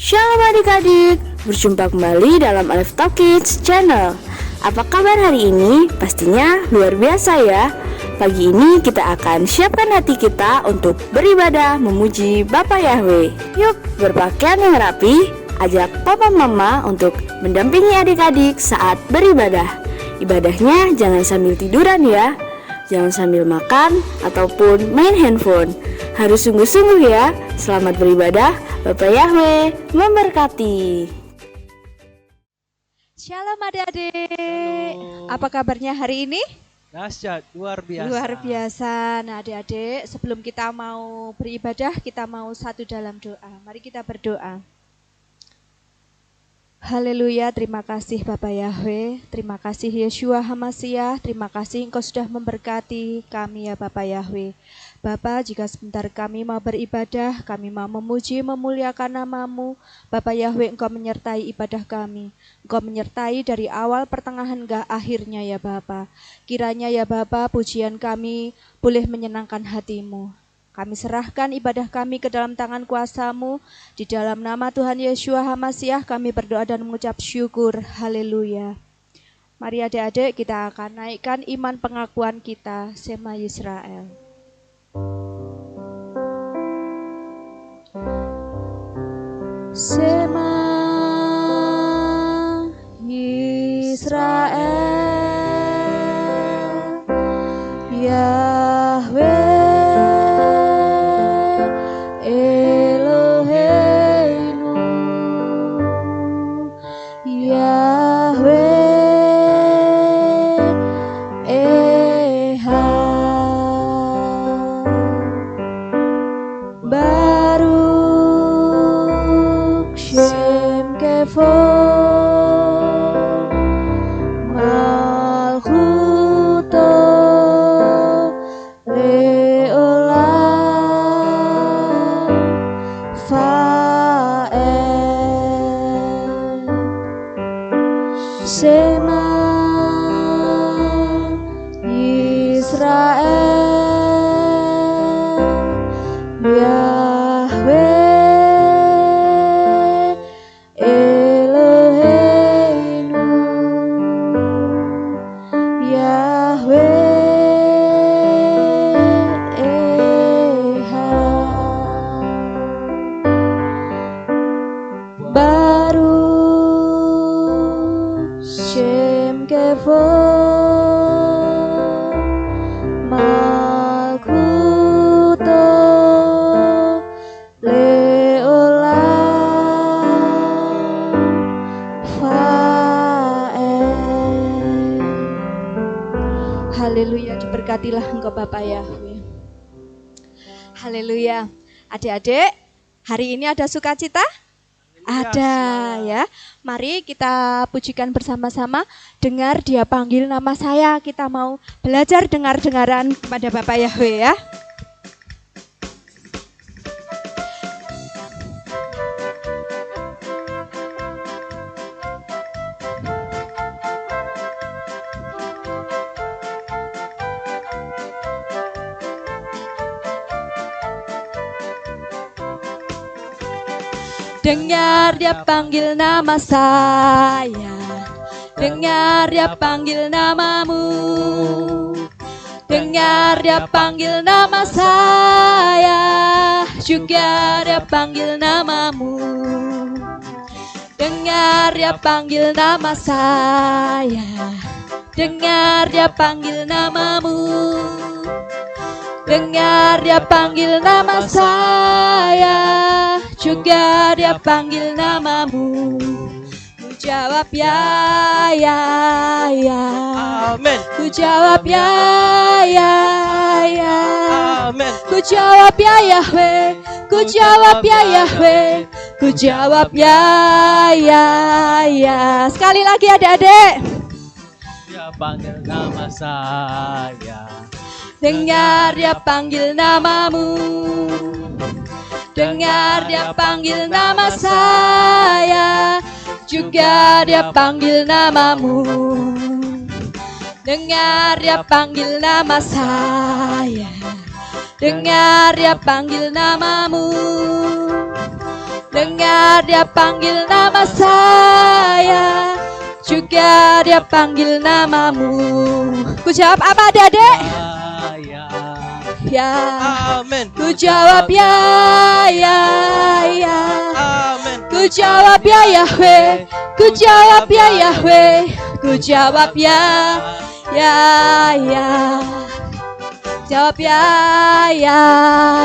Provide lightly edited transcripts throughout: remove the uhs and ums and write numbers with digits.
Shalom adik-adik, berjumpa kembali dalam Alif Talk Kids Channel. Apa kabar hari ini? Pastinya luar biasa ya. Pagi ini kita akan siapkan hati kita untuk beribadah memuji Bapa Yahweh. Yuk berpakaian yang rapi, ajak papa mama untuk mendampingi adik-adik saat beribadah. Ibadahnya jangan sambil tiduran ya. Jangan sambil makan ataupun main handphone. Harus sungguh-sungguh ya. Selamat beribadah. Bapak Yahweh memberkati. Shalom adik-adik. Apa kabarnya hari ini? Dahsyat, luar biasa. Luar biasa. Nah adik-adik, sebelum kita mau beribadah, kita mau satu dalam doa. Mari kita berdoa. Haleluya, terima kasih Bapak Yahweh, terima kasih Yeshua HaMashiach, terima kasih Engkau sudah memberkati kami ya Bapak Yahweh. Bapa, jika sebentar kami mau beribadah, kami mau memuji, memuliakan nama-Mu, Bapak Yahweh, Engkau menyertai ibadah kami. Engkau menyertai dari awal, pertengahan, hingga akhirnya ya Bapa. Kiranya ya Bapa, pujian kami boleh menyenangkan hati-Mu. Kami serahkan ibadah kami ke dalam tangan kuasa-Mu. Di dalam nama Tuhan Yeshua HaMashiach kami berdoa dan mengucap syukur. Haleluya. Mari adik-adik kita akan naikkan iman pengakuan kita. Shema Yisrael. Shema Yisrael, Yahweh Eloheinu, Yahweh Ehad, Baruch Shem Kevod, Malchuto Leolam, Fa'el, Shema Yisrael, Yahweh Eloheinu, Yahweh Ehad, Baruch Shem Kevod, Malchuto Leolam, Fa'el. Haleluya, diberkatilah Engkau Bapak Yahweh. Haleluya. Adik-adik, hari ini ada sukacita? Ada ya. Mari kita pujikan bersama-sama. Dengar Dia panggil nama saya. Kita mau belajar dengar-dengaran kepada Bapak Yahweh ya. Dengar Dia panggil nama saya, dengar Dia panggil namamu, dengar Dia panggil nama saya, juga Dia panggil namamu. Dengar Dia panggil nama saya, dengar Dia panggil namamu, dengar Dia panggil nama saya, juga Dia panggil namamu. Ku jawab ya, ya, ya. Amin. Ku jawab ya, ya, ya. Amin. Ku jawab ya Yahweh, ku jawab ya Yahweh, ku jawab ya, ya, ya. Sekali lagi adik-adik. Dia panggil nama saya. Dengar Dia panggil namamu, dengar Dia panggil nama saya, juga Dia panggil namamu. Dengar Dia panggil nama saya, dengar Dia panggil namamu. Dengar biar dia panggil nama saya, juga dia panggil namamu. Ku jawab apa adik-adik? Ya. Ya. Amin. Ku jawab ya, ya, ya. Amin. Ku jawab ya Yahweh, ku jawab ya Yahweh, ku jawab ya, ya, ya. Jawab ya, ya,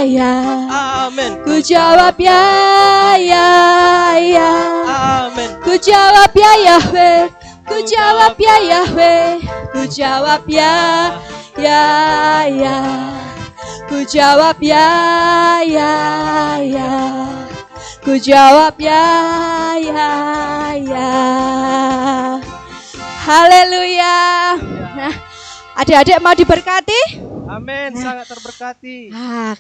ya. Amin. Ku jawab ya, ya, ya. Amin. Ku jawab ya Yahweh, ku jawab ya Yahweh, ku jawab ya, ya, ya. Ku jawab ya, ya, ya. Ku jawab ya, ya, ya. Haleluya. Nah, adik-adik mau diberkati? Amin. Sangat terberkati. Nah,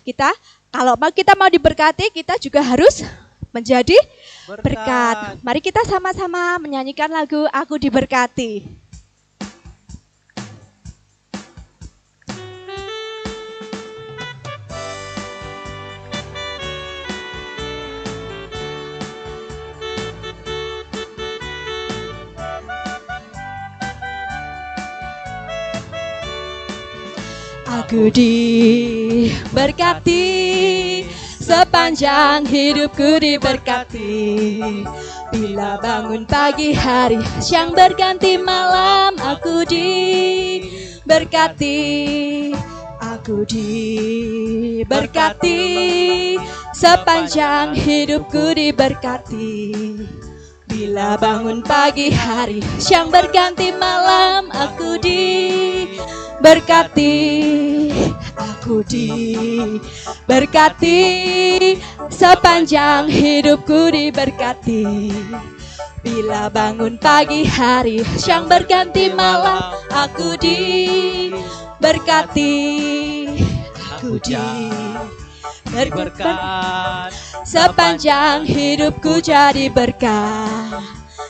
kalau kita mau diberkati, kita juga harus menjadi berkat. Mari kita sama-sama menyanyikan lagu Aku Diberkati. Aku diberkati, sepanjang hidupku diberkati. Bila bangun pagi hari, siang berganti malam, aku diberkati. Aku diberkati, sepanjang hidupku diberkati. Bila bangun pagi hari, siang berganti malam, aku diberkati. Aku diberkati, sepanjang hidupku diberkati. Bila bangun pagi hari, siang berganti malam, aku diberkati. Aku Berkat. sepanjang hidupku jadi berkat.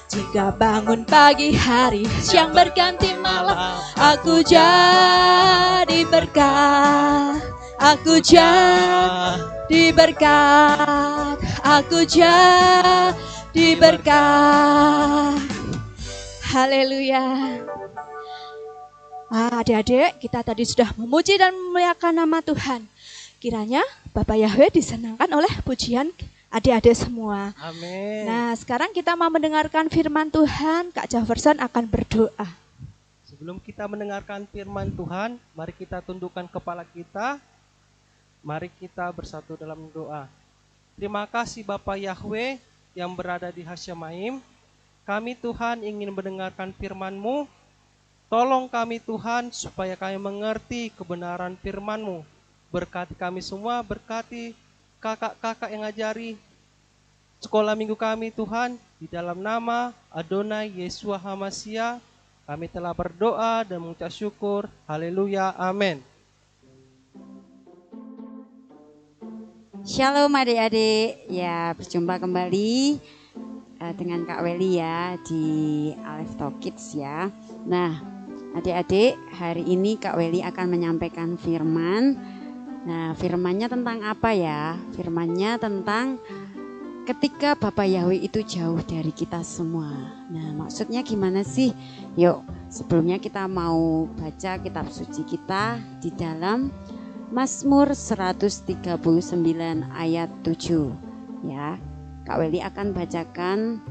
Jika bangun pagi hari, siang berganti malam, aku jadi berkat. Aku jadi berkat. Aku jadi berkat. Haleluya. Adik-adik, kita tadi sudah memuji dan memuliakan nama Tuhan. Kiranya Bapak Yahweh disenangkan oleh pujian adik-adik semua. Amin. Nah, sekarang kita mau mendengarkan firman Tuhan. Kak Jefferson akan berdoa. Sebelum kita mendengarkan firman Tuhan, mari kita tundukkan kepala kita. Mari kita bersatu dalam doa. Terima kasih Bapak Yahweh yang berada di Hasyamaim. Kami Tuhan ingin mendengarkan firman-Mu. Tolong kami Tuhan supaya kami mengerti kebenaran firman-Mu. Berkati kami semua, berkati kakak-kakak yang ngajari sekolah minggu kami Tuhan. Di dalam nama Adonai Yeshua HaMashiach kami telah berdoa dan mengucap syukur. Haleluya, amin. Shalom adik-adik, ya berjumpa kembali dengan Kak Weli ya di Aleph Talk Kids ya. Nah adik-adik, hari ini Kak Weli akan menyampaikan firman. Nah firmannya tentang apa ya? Firmannya tentang ketika Bapak Yahweh itu jauh dari kita semua. Nah maksudnya gimana sih? Yuk sebelumnya kita mau baca kitab suci kita di dalam Mazmur 139 ayat 7 ya. Kak Weli akan bacakan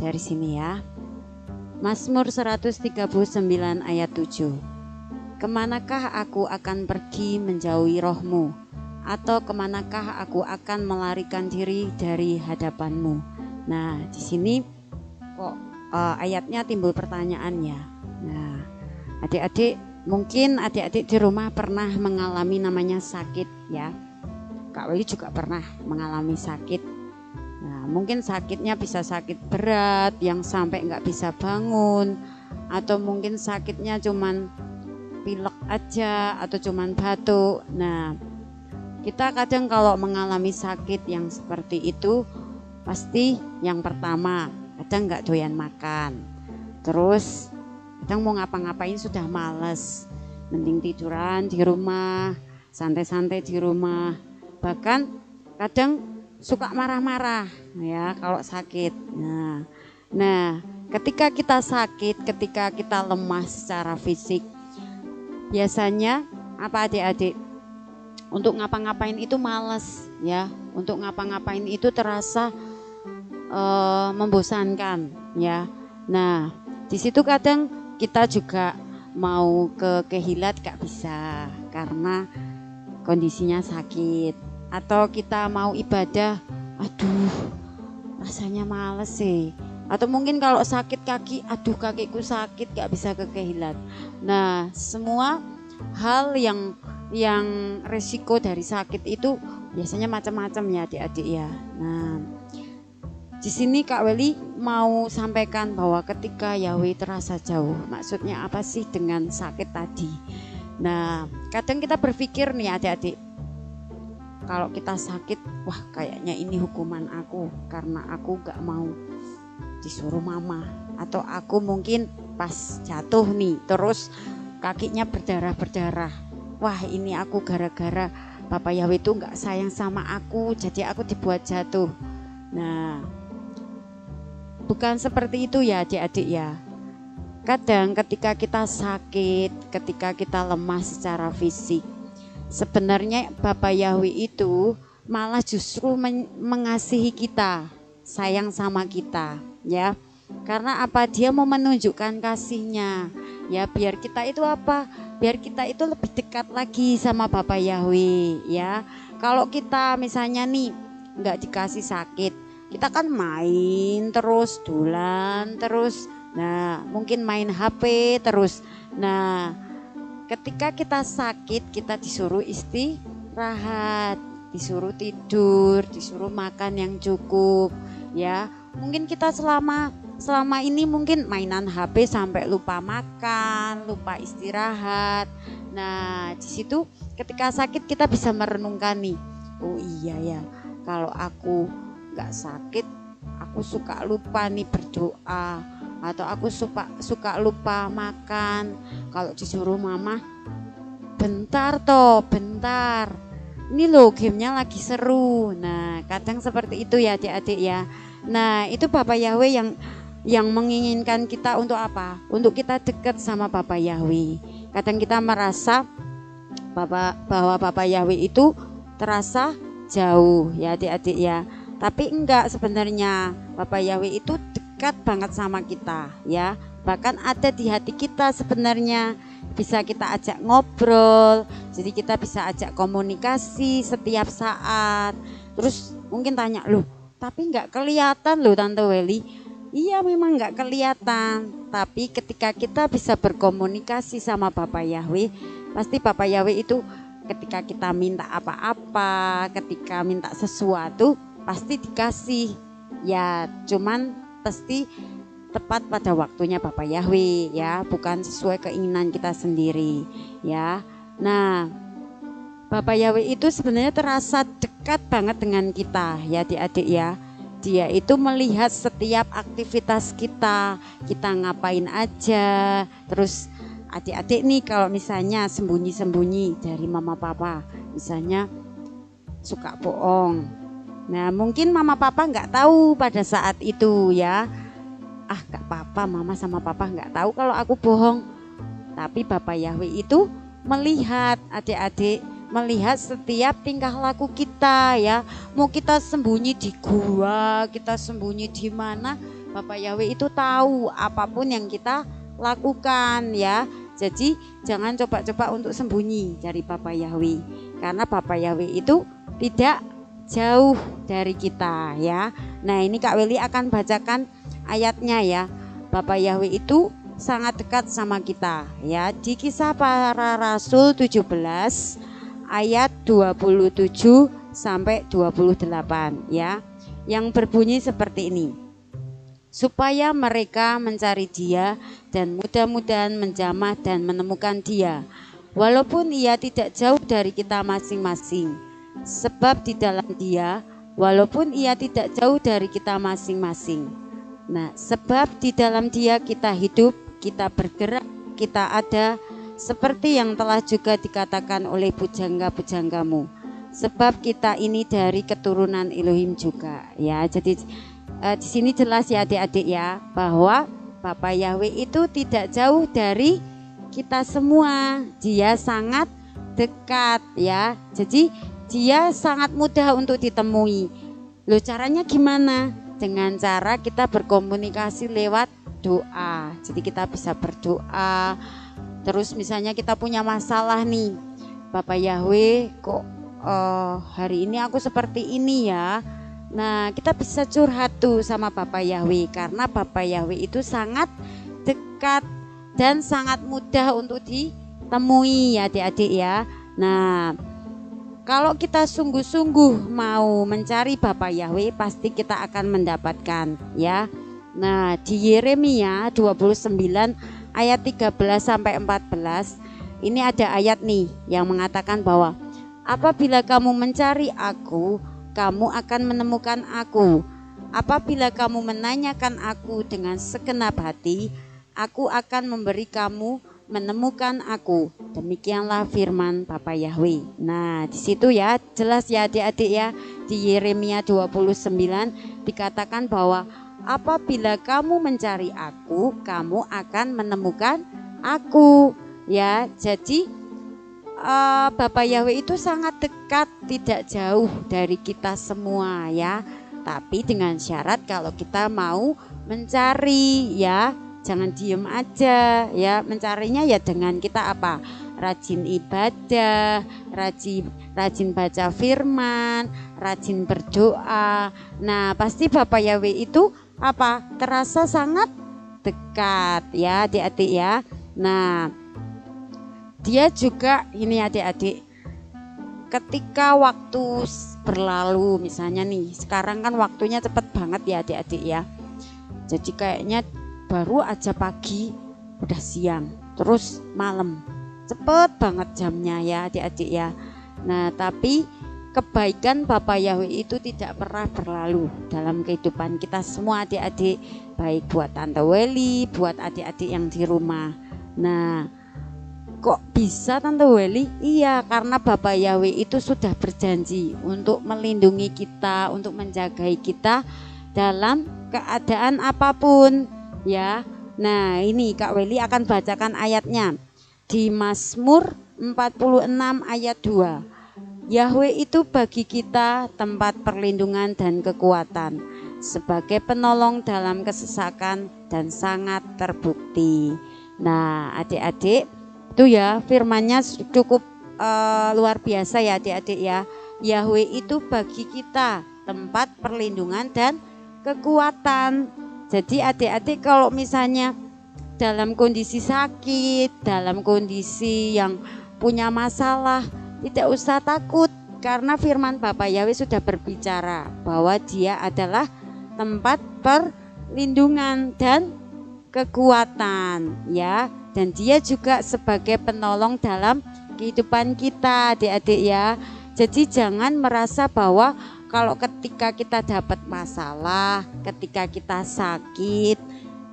dari sini ya. Mazmur 139 ayat 7. Kemanakah aku akan pergi menjauhi rohmu? Atau kemanakah aku akan melarikan diri dari hadapanmu? Nah di sini kok ayatnya timbul pertanyaannya. Nah adik-adik, mungkin adik-adik di rumah pernah mengalami namanya sakit ya. Kak Weli juga pernah mengalami sakit. Nah mungkin sakitnya bisa sakit berat yang sampai nggak bisa bangun. Atau mungkin sakitnya cuman pilek aja atau cuman batuk. Nah kita kadang kalau mengalami sakit yang seperti itu, pasti yang pertama kadang nggak doyan makan. Terus kadang mau ngapa-ngapain sudah males, mending tiduran di rumah, santai-santai di rumah. Bahkan kadang suka marah-marah ya kalau sakit. Nah, ketika kita sakit, ketika kita lemah secara fisik, biasanya apa adik-adik? Untuk ngapa-ngapain itu males ya. Untuk ngapa-ngapain itu terasa membosankan ya. Nah, di situ kadang kita juga mau ke kilat gak bisa karena kondisinya sakit. Atau kita mau ibadah, aduh rasanya males sih. Atau mungkin kalau sakit kaki, aduh kakiku sakit gak bisa ke kilat. Nah, semua hal yang resiko dari sakit itu biasanya macam-macam ya adik-adik ya. Nah, di sini Kak Weli mau sampaikan bahwa ketika Yahweh terasa jauh, maksudnya apa sih dengan sakit tadi? Nah, kadang kita berpikir nih adik-adik, kalau kita sakit, wah kayaknya ini hukuman aku karena aku gak mau disuruh mama. Atau aku mungkin pas jatuh nih, terus kakinya berdarah-berdarah. Wah ini aku gara-gara Bapak Yahweh itu gak sayang sama aku, jadi aku dibuat jatuh. Nah, bukan seperti itu ya adik-adik ya. Kadang ketika kita sakit, ketika kita lemah secara fisik, sebenarnya Bapak Yahweh itu malah justru mengasihi kita, sayang sama kita ya. Karena apa? Dia mau menunjukkan kasihnya ya, biar kita itu apa? Biar kita itu lebih dekat lagi sama Bapak Yahweh ya. Kalau kita misalnya nih nggak dikasih sakit, kita kan main terus, dolan terus, nah mungkin main HP terus. Nah, ketika kita sakit, kita disuruh istirahat, disuruh tidur, disuruh makan yang cukup ya. Mungkin kita selama ini mungkin mainan HP sampai lupa makan, lupa istirahat. Nah, di situ ketika sakit kita bisa merenungkan nih, oh iya ya, kalau aku nggak sakit, aku suka lupa nih berdoa, atau aku suka lupa makan. Kalau disuruh mama, bentar ini loh gamenya lagi seru. Nah, kadang seperti itu ya adik-adik ya. Nah, itu Bapak Yahweh yang menginginkan kita untuk apa? Untuk kita dekat sama Bapak Yahweh. Kadang kita merasa bahwa Bapak Yahweh itu terasa jauh ya adik-adik ya. Tapi enggak, sebenarnya Bapak Yahweh itu dekat banget sama kita ya. Bahkan ada di hati kita sebenarnya, bisa kita ajak ngobrol. Jadi kita bisa ajak komunikasi setiap saat. Terus mungkin tanya, loh tapi enggak kelihatan loh Tante Weli. Iya memang enggak kelihatan, tapi ketika kita bisa berkomunikasi sama Bapak Yahweh, pasti Bapak Yahweh itu ketika kita minta apa-apa, ketika minta sesuatu pasti dikasih ya. Cuman pasti tepat pada waktunya Bapak Yahweh ya, bukan sesuai keinginan kita sendiri ya. Nah, Bapak Yahweh itu sebenarnya terasa dekat banget dengan kita ya adik-adik ya. Dia itu melihat setiap aktivitas kita ngapain aja. Terus adik-adik nih kalau misalnya sembunyi-sembunyi dari mama papa, misalnya suka bohong. Nah mungkin mama papa nggak tahu pada saat itu ya. Ah gak apa-apa, mama sama papa nggak tahu kalau aku bohong. Tapi Bapak Yahweh itu melihat adik-adik, melihat setiap tingkah laku kita ya. Mau kita sembunyi di gua, kita sembunyi di mana, Bapak Yahweh itu tahu apapun yang kita lakukan ya. Jadi jangan coba-coba untuk sembunyi dari Bapak Yahweh, karena Bapak Yahweh itu tidak jauh dari kita ya. Nah ini Kak Weli akan bacakan ayatnya ya. Bapak Yahweh itu sangat dekat sama kita ya. Di Kisah Para Rasul 17 ayat 27 sampai 28 ya. Yang berbunyi seperti ini. Supaya mereka mencari Dia dan mudah-mudahan menjamah dan menemukan Dia, walaupun Ia tidak jauh dari kita masing-masing. Sebab di dalam Dia, walaupun Ia tidak jauh dari kita masing-masing. Nah, sebab di dalam Dia kita hidup, kita bergerak, kita ada, seperti yang telah juga dikatakan oleh pujangga-pujanggamu. sebab kita ini dari keturunan Elohim juga ya. Jadi di sini jelas ya adik-adik ya, bahwa Bapa Yahweh itu tidak jauh dari kita semua. Dia sangat dekat ya. Jadi dia sangat mudah untuk ditemui. Loh, caranya gimana? Dengan cara kita berkomunikasi lewat doa. Jadi kita bisa berdoa. Terus misalnya kita punya masalah nih, Bapak Yahweh kok hari ini aku seperti ini ya. Nah, kita bisa curhat tuh sama Bapak Yahweh, karena Bapak Yahweh itu sangat dekat dan sangat mudah untuk ditemui ya adik-adik ya. Nah, kalau kita sungguh-sungguh mau mencari Bapak Yahweh, pasti kita akan mendapatkan ya. Nah, di Yeremia 29 ayat 13 sampai 14, ini ada ayat nih yang mengatakan bahwa apabila kamu mencari aku, kamu akan menemukan aku. Apabila kamu menanyakan aku dengan segenap hati, aku akan memberi kamu menemukan aku. Demikianlah firman Bapa Yahweh. Nah, di situ ya jelas ya adik-adik ya, di Yeremia 29 dikatakan bahwa apabila kamu mencari aku, kamu akan menemukan aku ya. Jadi Bapa Yahweh itu sangat dekat, tidak jauh dari kita semua ya. Tapi dengan syarat kalau kita mau mencari ya. Jangan diem aja ya, mencarinya ya dengan kita apa? Rajin ibadah, rajin baca firman, rajin berdoa. Nah, pasti Bapak Yahweh itu apa? Terasa sangat dekat ya adik-adik ya. Nah, dia juga ini adik-adik, ketika waktu berlalu misalnya nih, sekarang kan waktunya cepet banget ya adik-adik ya. Jadi kayaknya baru aja pagi udah siang, terus malam, cepet banget jamnya ya adik-adik ya. Nah, tapi kebaikan Bapa Yahweh itu tidak pernah berlalu dalam kehidupan kita semua adik-adik, baik buat Tante Weli, buat adik-adik yang di rumah. Nah, kok bisa Tante Weli? Iya, karena Bapa Yahweh itu sudah berjanji untuk melindungi kita, untuk menjagai kita dalam keadaan apapun ya. Nah, ini Kak Weli akan bacakan ayatnya di Mazmur 46 ayat 2. Yahweh itu bagi kita tempat perlindungan dan kekuatan, sebagai penolong dalam kesesakan dan sangat terbukti. Nah, adik-adik itu ya firmannya cukup luar biasa ya adik-adik ya. Yahweh itu bagi kita tempat perlindungan dan kekuatan. Jadi adik-adik kalau misalnya dalam kondisi sakit, dalam kondisi yang punya masalah, tidak usah takut, karena firman Bapa Yahweh sudah berbicara bahwa Dia adalah tempat perlindungan dan kekuatan ya, dan Dia juga sebagai penolong dalam kehidupan kita adik-adik ya. Jadi jangan merasa bahwa kalau ketika kita dapat masalah, ketika kita sakit,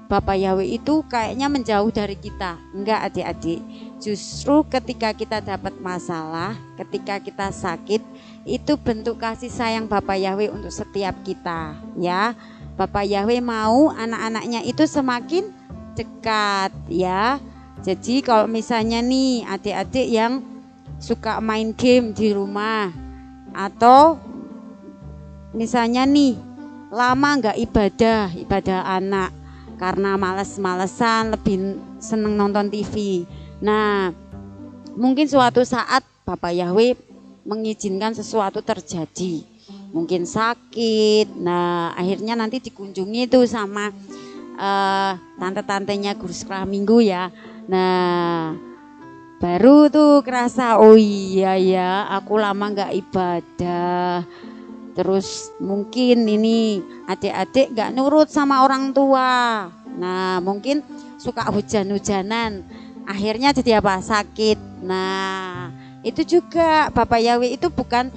Bapa Yahweh itu kayaknya menjauh dari kita. Enggak adik-adik, justru ketika kita dapat masalah, ketika kita sakit, itu bentuk kasih sayang Bapa Yahweh untuk setiap kita ya. Bapa Yahweh mau anak-anaknya itu semakin dekat ya. Jadi kalau misalnya nih adik-adik yang suka main game di rumah, atau misalnya nih lama nggak ibadah anak karena males-malesan, lebih seneng nonton TV. Nah, mungkin suatu saat Bapak Yahweh mengizinkan sesuatu terjadi, mungkin sakit. Nah, akhirnya nanti dikunjungi tuh sama tante-tantenya guru sekolah minggu ya. Nah, baru tuh kerasa, oh iya ya, aku lama nggak ibadah. Terus mungkin ini adik-adik gak nurut sama orang tua. Nah, mungkin suka hujan-hujanan, akhirnya jadi apa? Sakit. Nah, itu juga Bapak Yahweh itu bukan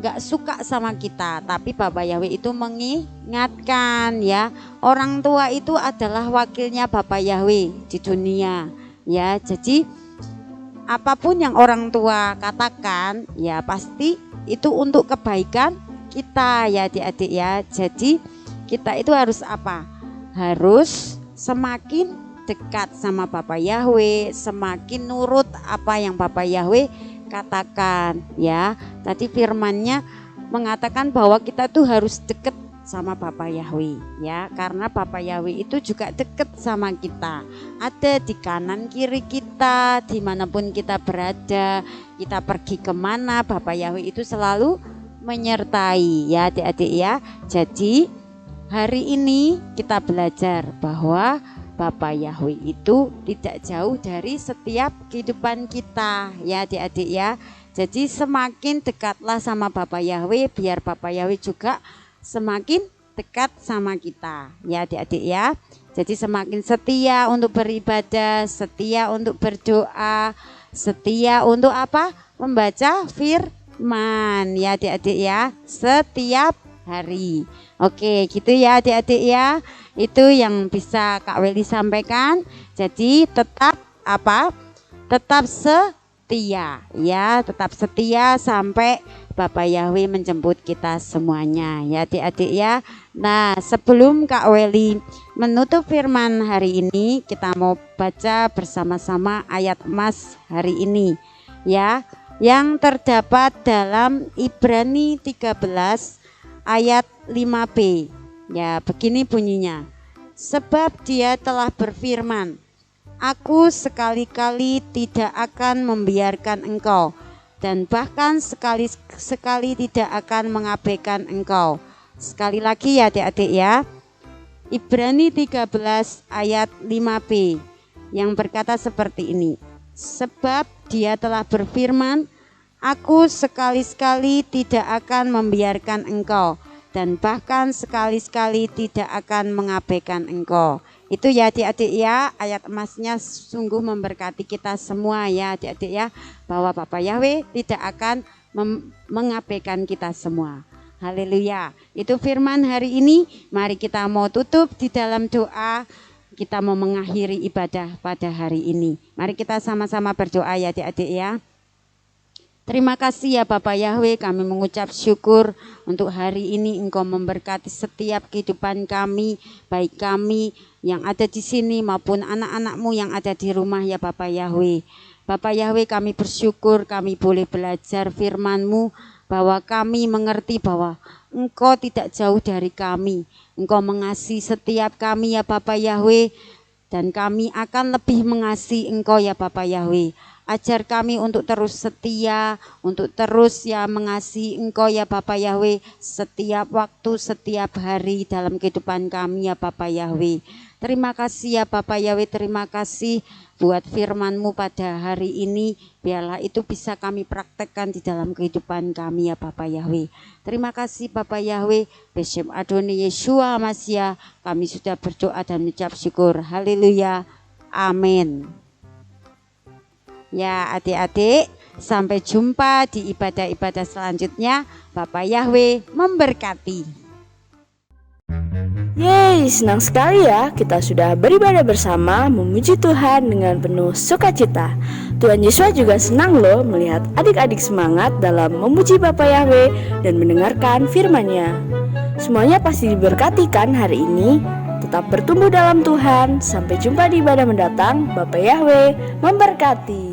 gak suka sama kita, tapi Bapak Yahweh itu mengingatkan ya, orang tua itu adalah wakilnya Bapak Yahweh di dunia ya. Jadi apapun yang orang tua katakan ya pasti itu untuk kebaikan kita ya adik-adik ya. Jadi kita itu harus apa? Harus semakin dekat sama Bapa Yahweh, semakin nurut apa yang Bapa Yahweh katakan ya. Tadi firman-Nya mengatakan bahwa kita tuh harus dekat sama Bapa Yahweh ya, karena Bapa Yahweh itu juga dekat sama kita, ada di kanan kiri kita, dimanapun kita berada, kita pergi kemana, Bapa Yahweh itu selalu menyertai ya adik-adik ya. Jadi hari ini kita belajar bahwa Bapa Yahweh itu tidak jauh dari setiap kehidupan kita ya adik-adik ya. Jadi semakin dekatlah sama Bapa Yahweh, biar Bapa Yahweh juga semakin dekat sama kita ya adik-adik ya. Jadi semakin setia untuk beribadah, setia untuk berdoa, setia untuk apa? Membaca firman ya adik-adik ya, setiap hari. Oke gitu ya adik-adik ya. Itu yang bisa Kak Weli sampaikan. Jadi tetap apa? Tetap setia ya, tetap setia sampai Bapa Yahweh menjemput kita semuanya ya adik-adik ya. Nah sebelum Kak Weli menutup firman hari ini, kita mau baca bersama-sama ayat emas hari ini ya, yang terdapat dalam Ibrani 13 ayat 5b ya. Begini bunyinya, sebab Dia telah berfirman, Aku sekali-kali tidak akan membiarkan engkau, dan bahkan sekali-sekali tidak akan mengabaikan engkau. Sekali lagi ya adik-adik ya, Ibrani 13 ayat 5b yang berkata seperti ini, sebab Dia telah berfirman, Aku sekali-sekali tidak akan membiarkan engkau, dan bahkan sekali-sekali tidak akan mengabaikan engkau. Itu ya adik-adik ya, ayat emasnya sungguh memberkati kita semua ya adik-adik ya, bahwa Bapa Yahweh tidak akan mengabaikan kita semua. Haleluya. Itu firman hari ini. Mari kita mau tutup di dalam doa. Kita mau mengakhiri ibadah pada hari ini. Mari kita sama-sama berdoa ya adik-adik ya. Terima kasih ya Bapa Yahweh, kami mengucap syukur untuk hari ini Engkau memberkati setiap kehidupan kami, baik kami yang ada di sini maupun anak-anak-Mu yang ada di rumah ya Bapa Yahweh. Bapa Yahweh, kami bersyukur kami boleh belajar firman-Mu, bahwa kami mengerti bahwa Engkau tidak jauh dari kami. Engkau mengasihi setiap kami ya Bapa Yahweh, dan kami akan lebih mengasihi Engkau ya Bapa Yahweh. Ajar kami untuk terus setia, untuk terus ya mengasihi Engkau ya Bapa Yahweh setiap waktu, setiap hari dalam kehidupan kami ya Bapa Yahweh. Terima kasih ya Bapa Yahweh, terima kasih buat firman-Mu pada hari ini. Biarlah itu bisa kami praktekkan di dalam kehidupan kami ya Bapa Yahweh. Terima kasih Bapa Yahweh, Beshem Adoni Yeshua Masya, kami sudah berdoa dan mengucap syukur. Haleluya, amin. Ya adik-adik, sampai jumpa di ibadah-ibadah selanjutnya. Bapa Yahweh memberkati. Yeay, senang sekali ya kita sudah beribadah bersama memuji Tuhan dengan penuh sukacita. Tuhan Yesus juga senang loh melihat adik-adik semangat dalam memuji Bapa Yahweh dan mendengarkan firman-Nya. Semuanya pasti diberkati kan hari ini? Tetap bertumbuh dalam Tuhan. Sampai jumpa di ibadah mendatang. Bapa Yahweh memberkati.